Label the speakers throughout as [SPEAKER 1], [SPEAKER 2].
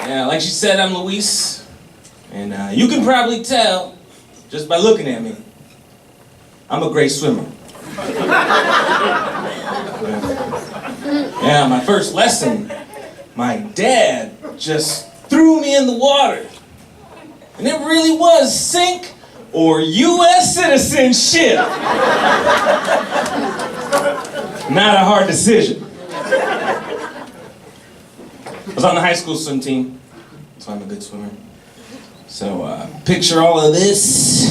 [SPEAKER 1] Yeah, like she said, I'm Luis, and you can probably tell just by looking at me, I'm a great swimmer. Yeah, my first lesson, my dad just threw me in the water, and it really was sink or U.S. citizenship. Not a hard decision. I was on the high school swim team, so I'm a good swimmer. So picture all of this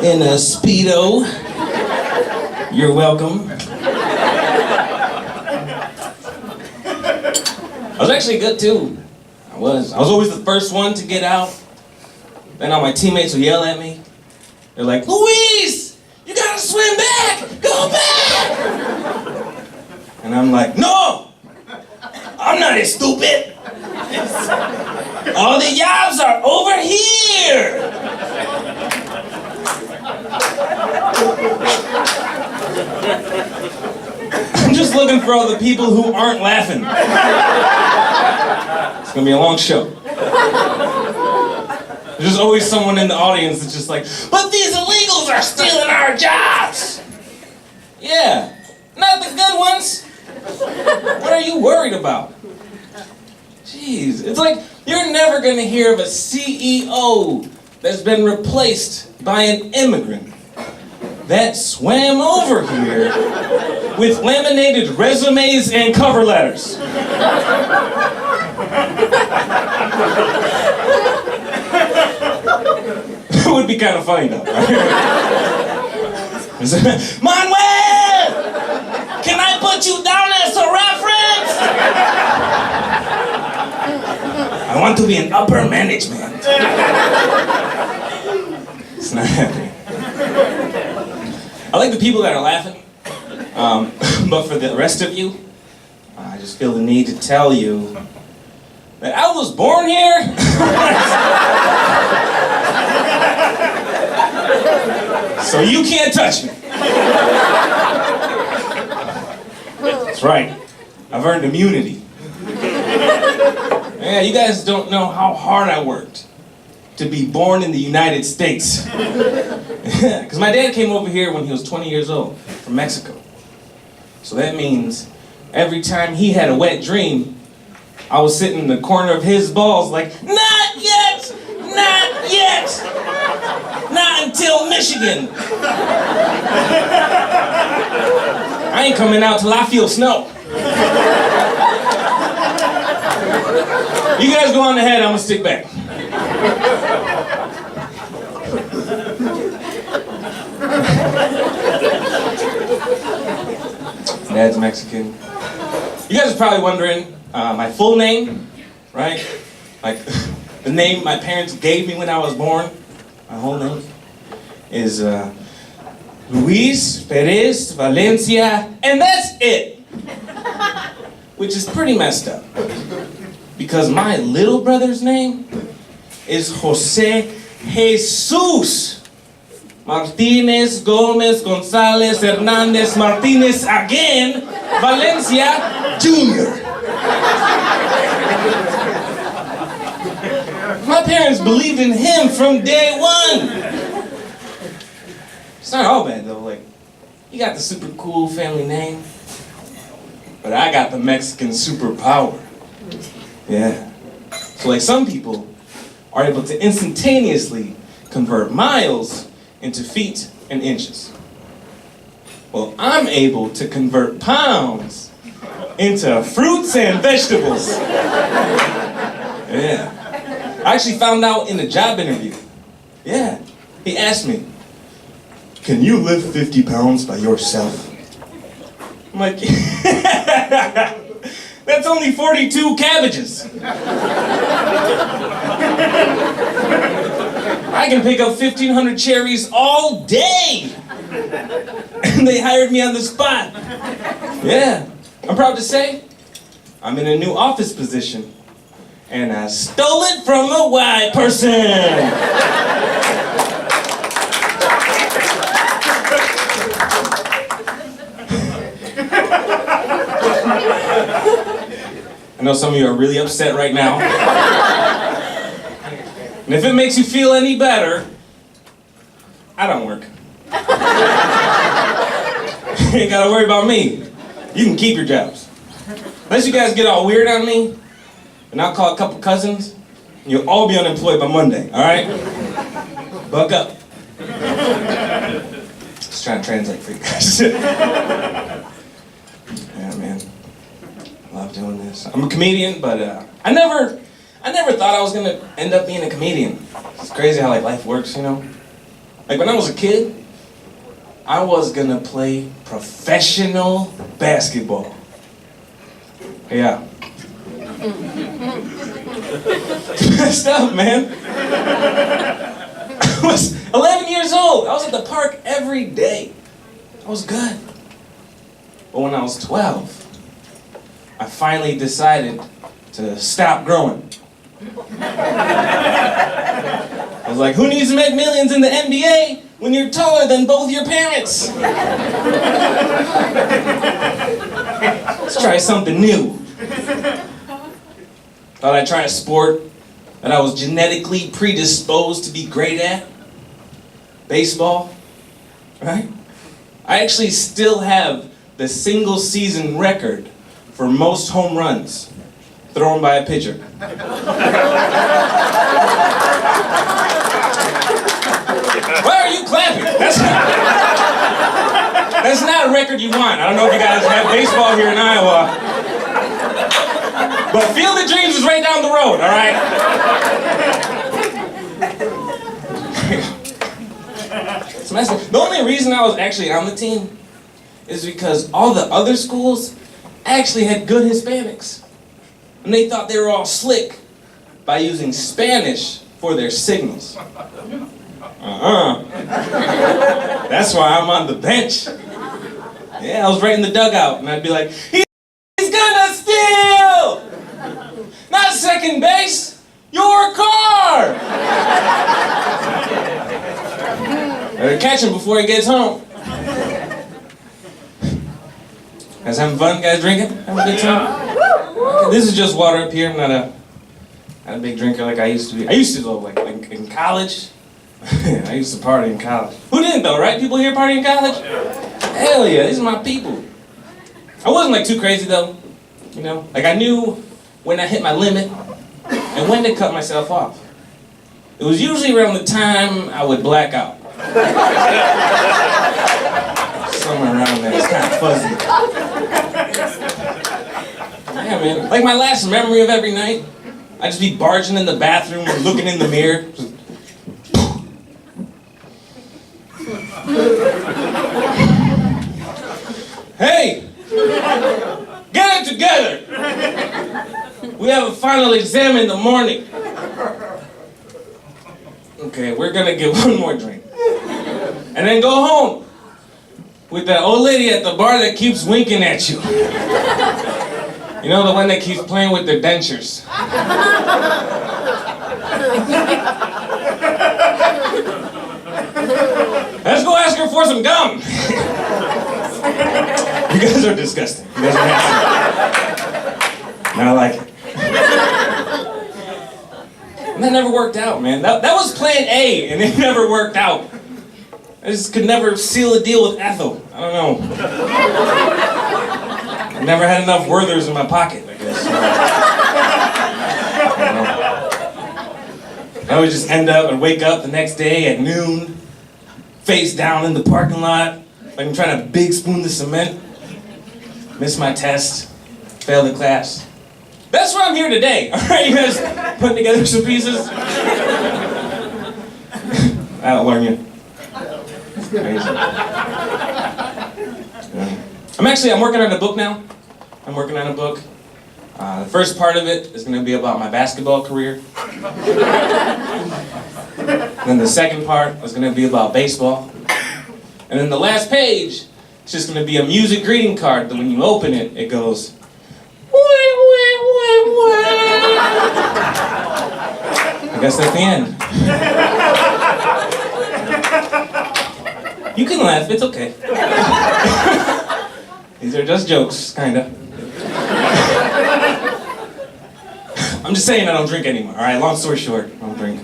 [SPEAKER 1] in a Speedo. You're welcome. I was actually good too. I was always the first one to get out. Then all my teammates would yell at me. They're like, Luis, you gotta swim back! Go back! And I'm like, no! I'm not as stupid! All the jobs are over here! I'm just looking for all the people who aren't laughing. It's gonna be a long show. There's always someone in the audience that's just like, but these illegals are stealing our jobs! Yeah, not the good ones. What are you worried about? Jeez, it's like you're never gonna hear of a CEO that's been replaced by an immigrant that swam over here with laminated resumes and cover letters. It would be kind of funny though, right? Manuel! Can I put you down as a reference? I want to be in upper management. It's not happening. I like the people that are laughing, but for the rest of you, I just feel the need to tell you that I was born here. So you can't touch me. That's right. I've earned immunity. Yeah, you guys don't know how hard I worked to be born in the United States. Because my dad came over here when he was 20 years old from Mexico. So that means every time he had a wet dream, I was sitting in the corner of his balls like, not yet! Not yet! Not until Michigan! I ain't coming out till I feel snow. You guys go on ahead, I'm gonna stick back. Dad's Mexican. You guys are probably wondering my full name, right? Like the name my parents gave me when I was born. My whole name is Luis Perez Valencia, and that's it. Which is pretty messed up. Because my little brother's name is Jose Jesus Martinez Gomez Gonzalez Hernandez Martinez again Valencia Jr. My parents believed in him from day one. It's not all bad though, like, you got the super cool family name, but I got the Mexican superpower. Yeah. So like some people are able to instantaneously convert miles into feet and inches. Well, I'm able to convert pounds into fruits and vegetables. Yeah. I actually found out in a job interview. Yeah. He asked me, can you lift 50 pounds by yourself? I'm like, that's only 42 cabbages. I can pick up 1,500 cherries all day. And they hired me on the spot. Yeah. I'm proud to say, I'm in a new office position. And I stole it from a white person. I know some of you are really upset right now. And if it makes you feel any better, I don't work. You ain't gotta worry about me. You can keep your jobs. Unless you guys get all weird on me, and I'll call a couple cousins, and you'll all be unemployed by Monday, all right? Buck up. Just trying to translate for you guys. Yeah, man. Love doing this. I'm a comedian, but I never thought I was gonna end up being a comedian. It's crazy how like life works, you know? Like when I was a kid, I was gonna play professional basketball. Yeah. Messed up, man. I was 11 years old. I was at the park every day. I was good. But when I was 12, I finally decided to stop growing. I was like, who needs to make millions in the NBA when you're taller than both your parents? Let's try something new. Thought I'd try a sport that I was genetically predisposed to be great at. Baseball, right? I actually still have the single season record for most home runs thrown by a pitcher. Why are you clapping? That's not a record you want. I don't know if you guys have baseball here in Iowa. But Field of Dreams is right down the road, all right? The only reason I was actually on the team is because all the other schools actually had good Hispanics. And they thought they were all slick by using Spanish for their signals. That's why I'm on the bench. Yeah, I was right in the dugout, and I'd be like, he's gonna steal! Not second base, your car! Better catch him before he gets home. Guys having fun? Guys drinking? Having a good time? Okay, this is just water up here. I'm not a big drinker like I used to be. I used to though, like in college. I used to party in college. Who didn't though, right? People here party in college? Hell yeah, these are my people. I wasn't like too crazy though, you know? Like I knew when I hit my limit and when to cut myself off. It was usually around the time I would black out. Somewhere around there, it's kind of fuzzy. Yeah, man. Like my last memory of every night, I'd just be barging in the bathroom, looking in the mirror. Just, hey! Get it together! We have a final exam in the morning. Okay, we're gonna get one more drink. And then go home with that old lady at the bar that keeps winking at you. You know, the one that keeps playing with their dentures. Let's go ask her for some gum. You guys are disgusting. You guys are nasty. I like it. And that never worked out, man. That was plan A, and it never worked out. I just could never seal a deal with Ethel. I don't know. I never had enough Werthers in my pocket, I guess. I would just end up and wake up the next day at noon, face down in the parking lot, like I'm trying to big spoon the cement, miss my test, fail the class. That's why I'm here today, all right? You guys putting together some pieces? That'll learn you. It's crazy. Yeah. I'm working on a book now. I'm working on a book. The first part of it is going to be about my basketball career. Then the second part is going to be about baseball. And then the last page is just going to be a music greeting card that when you open it, it goes, I guess that's the end. You can laugh, it's okay. These are just jokes, kinda. I'm just saying I don't drink anymore, all right? Long story short, I don't drink.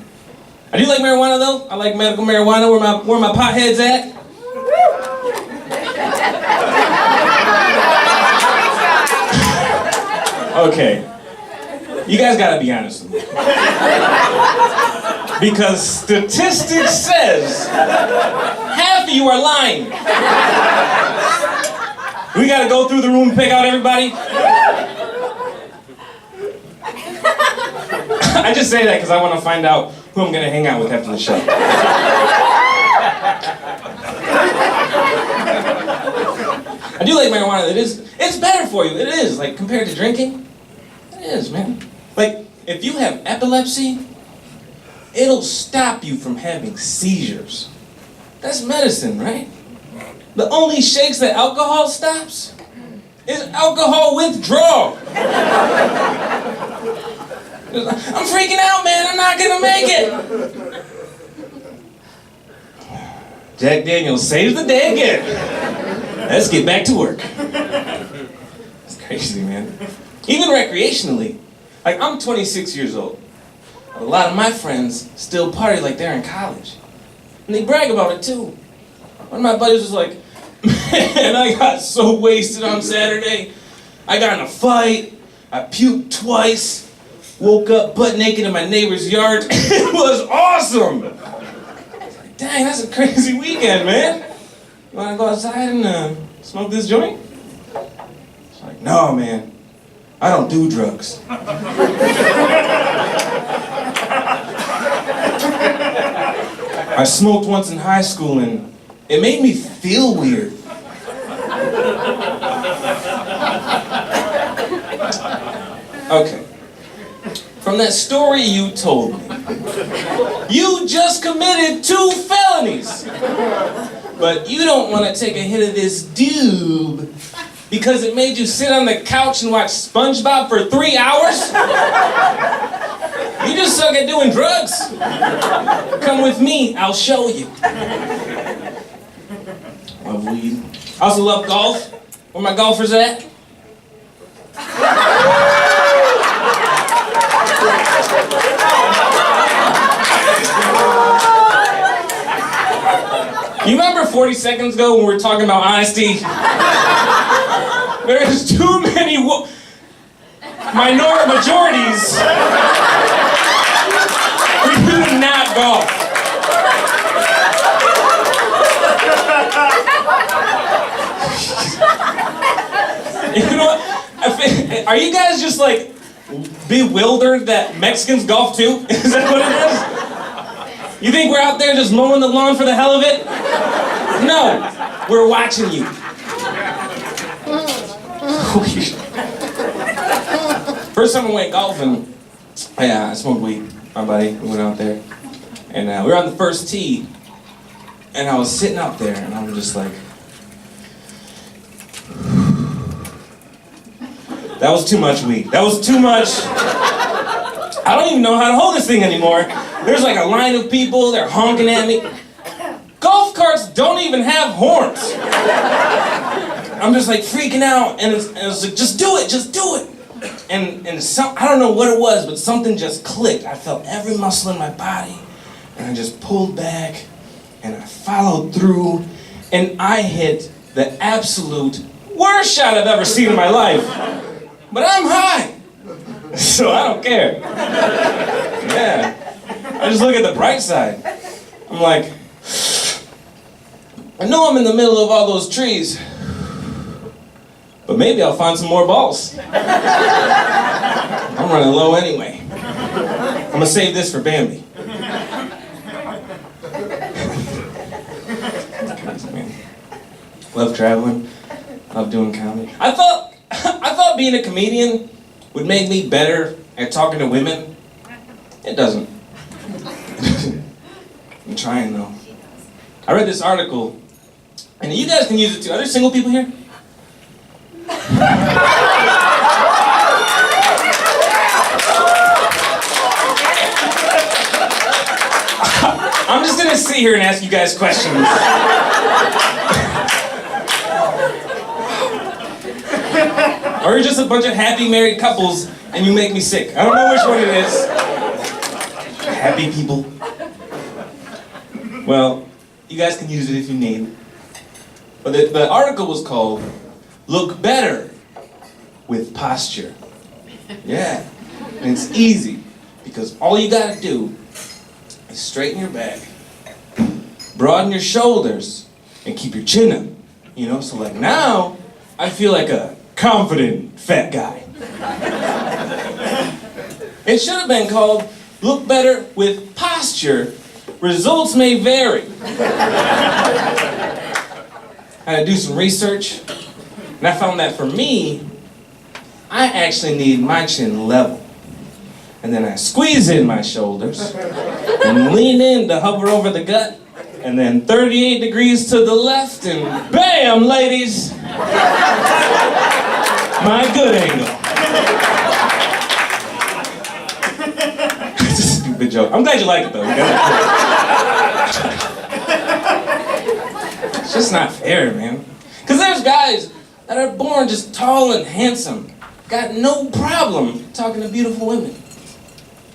[SPEAKER 1] I do like marijuana, though. I like medical marijuana. Where my potheads at? Okay. You guys gotta be honest with me. Because statistics says half of you are lying. We gotta go through the room and pick out everybody. I just say that because I want to find out who I'm gonna hang out with after the show. I do like marijuana. It's better for you. It is, like, compared to drinking. It is, man. Like, if you have epilepsy, it'll stop you from having seizures. That's medicine, right? The only shakes that alcohol stops is alcohol withdrawal. I'm freaking out, man. I'm not gonna make it. Jack Daniels saves the day again. Let's get back to work. It's crazy, man. Even recreationally. Like, I'm 26 years old. A lot of my friends still party like they're in college. And they brag about it, too. One of my buddies was like, man, I got so wasted on Saturday. I got in a fight. I puked twice. Woke up butt naked in my neighbor's yard. It was awesome. Like, dang, that's a crazy weekend, man. You wanna go outside and smoke this joint? It's like, no, man. I don't do drugs. I smoked once in high school and it made me feel weird. Okay. From that story you told me, you just committed 2 felonies. But you don't want to take a hit of this doob because it made you sit on the couch and watch SpongeBob for 3 hours? You just suck at doing drugs. Come with me, I'll show you. Love weed. I also love golf. Where my golfers at? You remember 40 seconds ago when we were talking about honesty? There's too many minority majorities for you to not golf. You know what? Are you guys just like bewildered that Mexicans golf too? Is that what it is? You think we're out there just mowing the lawn for the hell of it? No, we're watching you. First time I went golfing, I smoked weed. My buddy, we went out there, and we were on the first tee, and I was sitting up there, and I'm just like, that was too much weed. That was too much. I don't even know how to hold this thing anymore. There's like a line of people, they're honking at me. Golf carts don't even have horns. I'm just like freaking out, and it's like, just do it, just do it. And I don't know what it was, but something just clicked. I felt every muscle in my body, and I just pulled back, and I followed through, and I hit the absolute worst shot I've ever seen in my life. But I'm high, so I don't care. Yeah, I just look at the bright side. I'm like, I know I'm in the middle of all those trees, but maybe I'll find some more balls. I'm running low anyway. I'm gonna save this for Bambi. Love traveling, love doing comedy. I thought being a comedian would make me better at talking to women. It doesn't. I'm trying though. I read this article, and you guys can use it too. Are there single people here? I'm just gonna sit here and ask you guys questions. Or you're just a bunch of happy married couples and you make me sick. I don't know which one it is. Happy people. Well, you guys can use it if you need. But the article was called "Look Better with Posture." Yeah, and it's easy because all you gotta do is straighten your back, broaden your shoulders, and keep your chin up. You know, so like now, I feel like a confident fat guy. It should have been called "Look Better with Posture. Results may vary." I had to do some research, and I found that for me, I actually need my chin level. And then I squeeze in my shoulders, and lean in to hover over the gut, and then 38 degrees to the left, and bam, ladies! My good angle. It's a stupid joke. I'm glad you like it though. It's just not fair, man. Because there's guys that are born just tall and handsome, got no problem talking to beautiful women.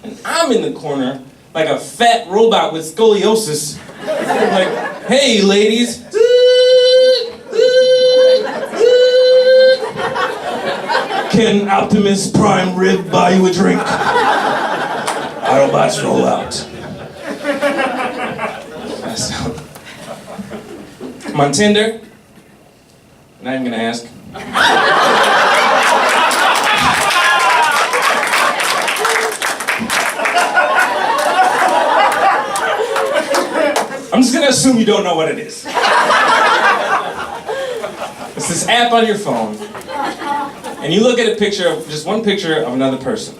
[SPEAKER 1] And I'm in the corner like a fat robot with scoliosis. Like, hey ladies. Can Optimus Prime Rib buy you a drink? Autobots roll out. I'm on Tinder. Not even gonna ask. I'm just gonna assume you don't know what it is. It's this app on your phone, and you look at a picture of just one picture of another person,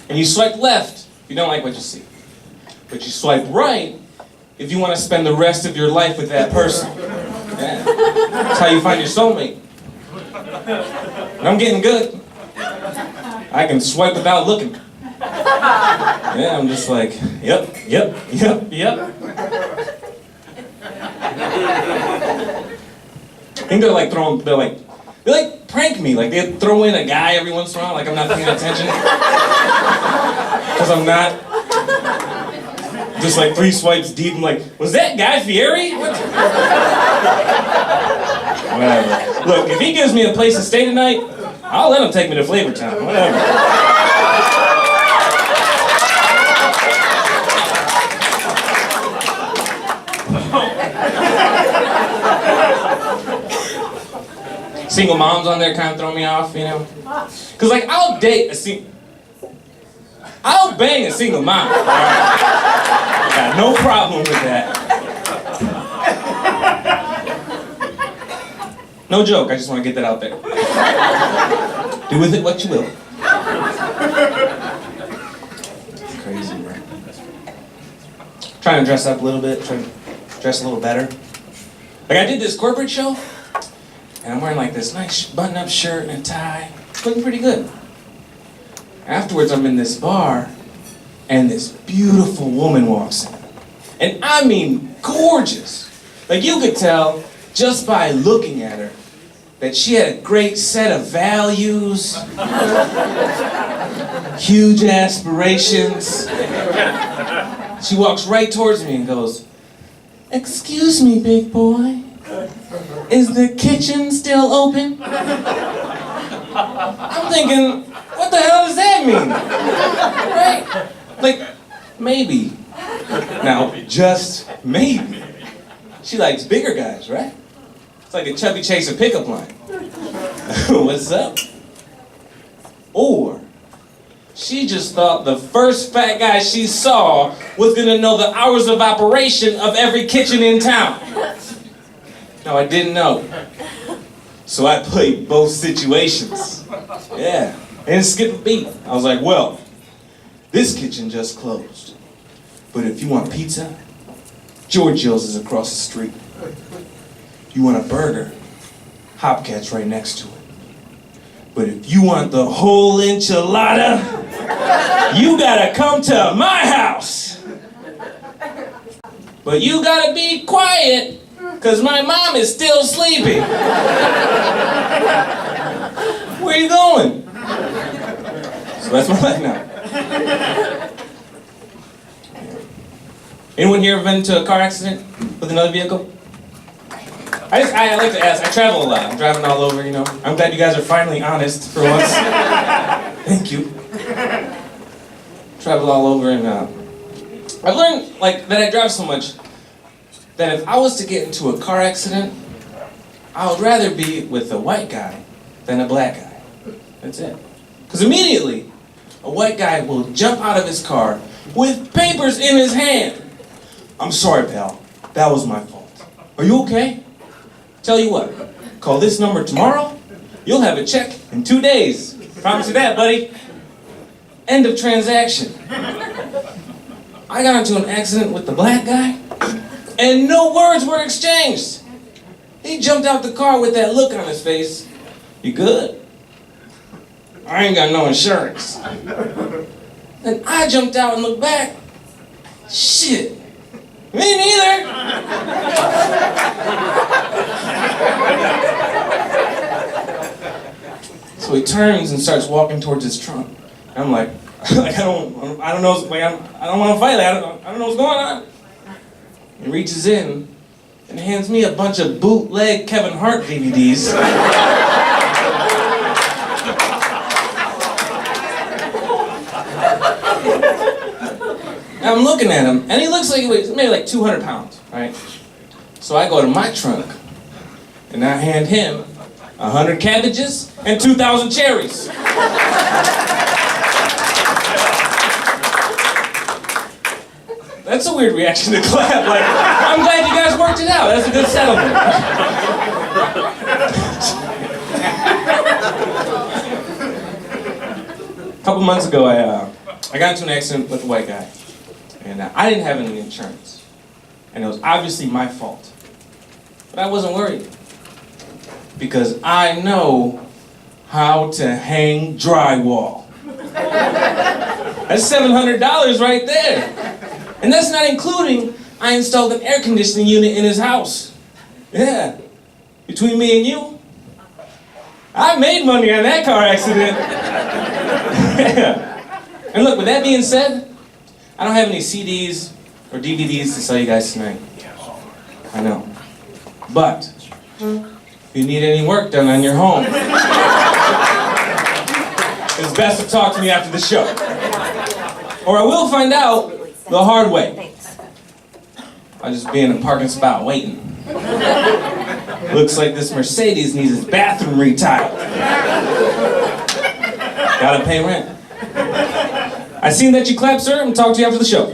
[SPEAKER 1] and you swipe left if you don't like what you see, but you swipe right if you want to spend the rest of your life with that person. Yeah. That's how you find your soulmate. And I'm getting good. I can swipe without looking. Yeah, I'm just like, yep. I think they're like prank me. Like they throw in a guy every once in a while, like I'm not paying attention. Because I'm not. Just like 3 swipes deep, I'm like, was that Guy Fieri? What? Whatever. Look, if he gives me a place to stay tonight, I'll let him take me to Flavor Town. Whatever. Single moms on there kind of throw me off, you know? Because, like, I'll bang a single mom. I got no problem with that. No joke, I just want to get that out there. Do with it what you will. It's crazy, right? Trying to dress up a little bit, trying to dress a little better. Like, I did this corporate show, and I'm wearing like this nice button-up shirt and a tie. Looking pretty good. Afterwards, I'm in this bar, and this beautiful woman walks in. And I mean, gorgeous. Like, you could tell just by looking at her that she had a great set of values, huge aspirations. She walks right towards me and goes, "Excuse me, big boy, is the kitchen still open?" I'm thinking, what the hell does that mean? Right? Like, maybe. Now, just maybe. She likes bigger guys, right? It's like a Chubby Chaser pickup line. What's up? Or she just thought the first fat guy she saw was gonna know the hours of operation of every kitchen in town. No, I didn't know. So I played both situations. Yeah, I didn't skip a beat. I was like, well, this kitchen just closed. But if you want pizza, Giorgio's is across the street. You want a burger, Hopcat's right next to it. But if you want the whole enchilada, you gotta come to my house. But you gotta be quiet, because my mom is still sleeping. Where you going? the rest of my life now. Anyone here ever been to a car accident with another vehicle? I like to ask, I travel a lot, I'm driving all over, you know. I'm glad you guys are finally honest for once. Thank you. Travel all over, and I've learned that I drive so much that if I was to get into a car accident, I would rather be with a white guy than a black guy. That's it. Because immediately, a white guy will jump out of his car with papers in his hand. I'm sorry, pal. That was my fault. Are you okay? Tell you what, call this number tomorrow, you'll have a check in 2 days. Promise you that, buddy. End of transaction. I got into an accident with the black guy, and no words were exchanged. He jumped out the car with that look on his face. You good? I ain't got no insurance. And I jumped out and looked back. Shit. Me neither. So he turns and starts walking towards his trunk. And I'm like I don't know, I don't want to fight. I don't know what's going on. He reaches in and hands me a bunch of bootleg Kevin Hart DVDs. I'm looking at him, and he looks like he weighs maybe like 200 pounds, right? So I go to my trunk, and I hand him 100 cabbages and 2,000 cherries. That's a weird reaction to clap. Like, I'm glad you guys worked it out. That's a good settlement. A couple months ago, I got into an accident with a white guy. And I didn't have any insurance. And it was obviously my fault. But I wasn't worried. Because I know how to hang drywall. That's $700 right there. And that's not including, I installed an air conditioning unit in his house. Yeah. Between me and you, I made money on that car accident. Yeah. And look, with that being said, I don't have any CDs or DVDs to sell you guys tonight. I know. But, if you need any work done on your home, it's best to talk to me after the show. Or I will find out the hard way. I'll just be in a parking spot waiting. Looks like this Mercedes needs its bathroom retiled. Gotta pay rent. I seen that you clapped, sir, and talk to you after the show.